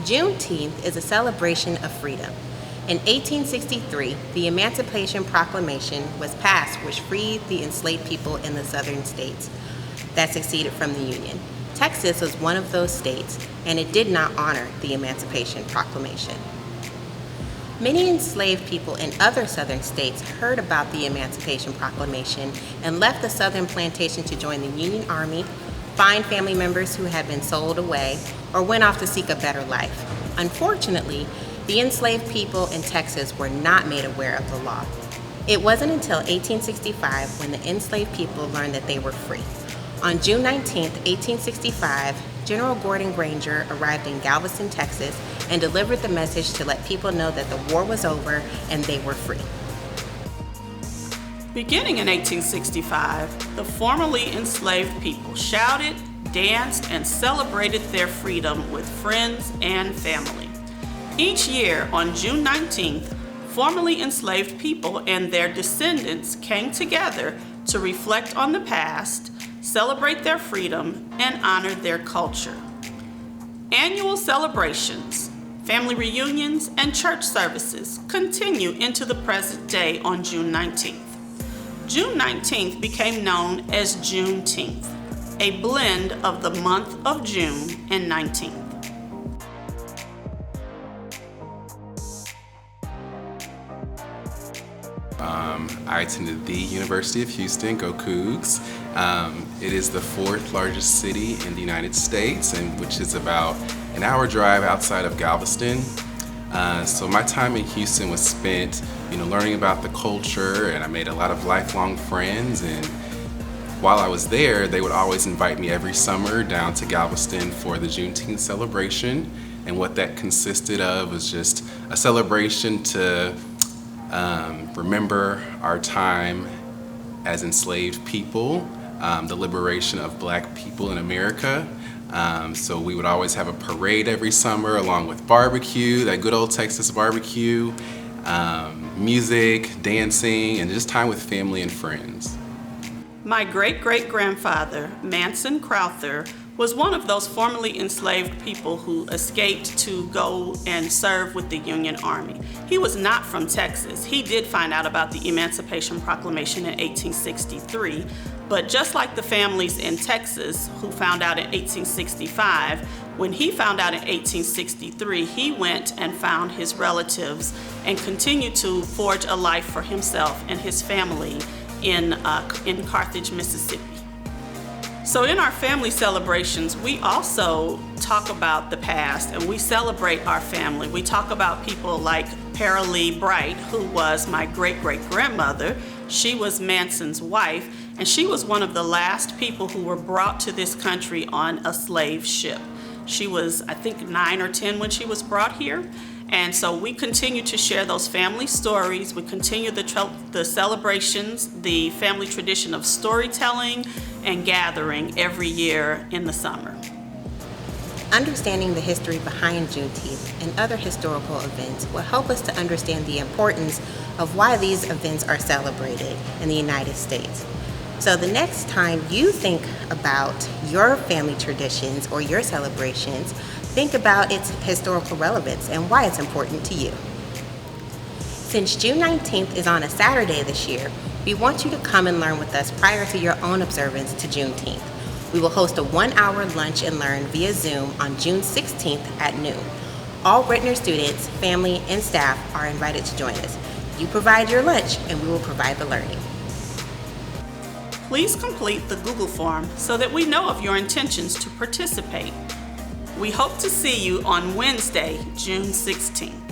Juneteenth is a celebration of freedom. In 1863, the Emancipation Proclamation was passed, which freed the enslaved people in the southern states that seceded from the Union. Texas was one of those states, and it did not honor the Emancipation Proclamation. Many enslaved people in other southern states heard about the Emancipation Proclamation and left the southern plantation to join the Union Army, find family members who had been sold away, or went off to seek a better life. Unfortunately, the enslaved people in Texas were not made aware of the law. It wasn't until 1865 when the enslaved people learned that they were free. On June 19, 1865, General Gordon Granger arrived in Galveston, Texas, and delivered the message to let people know that the war was over and they were free. Beginning in 1865, the formerly enslaved people shouted, danced, and celebrated their freedom with friends and family. Each year on June 19th, formerly enslaved people and their descendants came together to reflect on the past, celebrate their freedom, and honor their culture. Annual celebrations, family reunions, and church services continue into the present day on June 19th. June 19th became known as Juneteenth, a blend of the month of June and 19th. I attended the University of Houston, go Cougs. It is the fourth largest city in the United States, and which is about an hour drive outside of Galveston. So my time in Houston was spent, learning about the culture, and I made a lot of lifelong friends. And while I was there, they would always invite me every summer down to Galveston for the Juneteenth celebration. And what that consisted of was just a celebration to remember our time as enslaved people, the liberation of Black people in America. So we would always have a parade every summer along with barbecue, that good old Texas barbecue, music, dancing, and just time with family and friends. My great-great-grandfather, Manson Crowther, was one of those formerly enslaved people who escaped to go and serve with the Union Army. He was not from Texas. He did find out about the Emancipation Proclamation in 1863, but just like the families in Texas who found out in 1865, when he found out in 1863, he went and found his relatives and continued to forge a life for himself and his family in Carthage, Mississippi. So in our family celebrations, we also talk about the past and we celebrate our family. We talk about people like Paralee Bright, who was my great-great-grandmother. She was Manson's wife, and she was one of the last people who were brought to this country on a slave ship. She was, I think, 9 or 10 when she was brought here. And so we continue to share those family stories. We continue the celebrations, the family tradition of storytelling and gathering every year in the summer. Understanding the history behind Juneteenth and other historical events will help us to understand the importance of why these events are celebrated in the United States. So the next time you think about your family traditions or your celebrations, think about its historical relevance and why it's important to you. Since June 19th is on a Saturday this year, we want you to come and learn with us prior to your own observance to Juneteenth. We will host a 1-hour lunch and learn via Zoom on June 16th at noon. All Ritenour students, family, and staff are invited to join us. You provide your lunch and we will provide the learning. Please complete the Google form so that we know of your intentions to participate. We hope to see you on Wednesday, June 16th.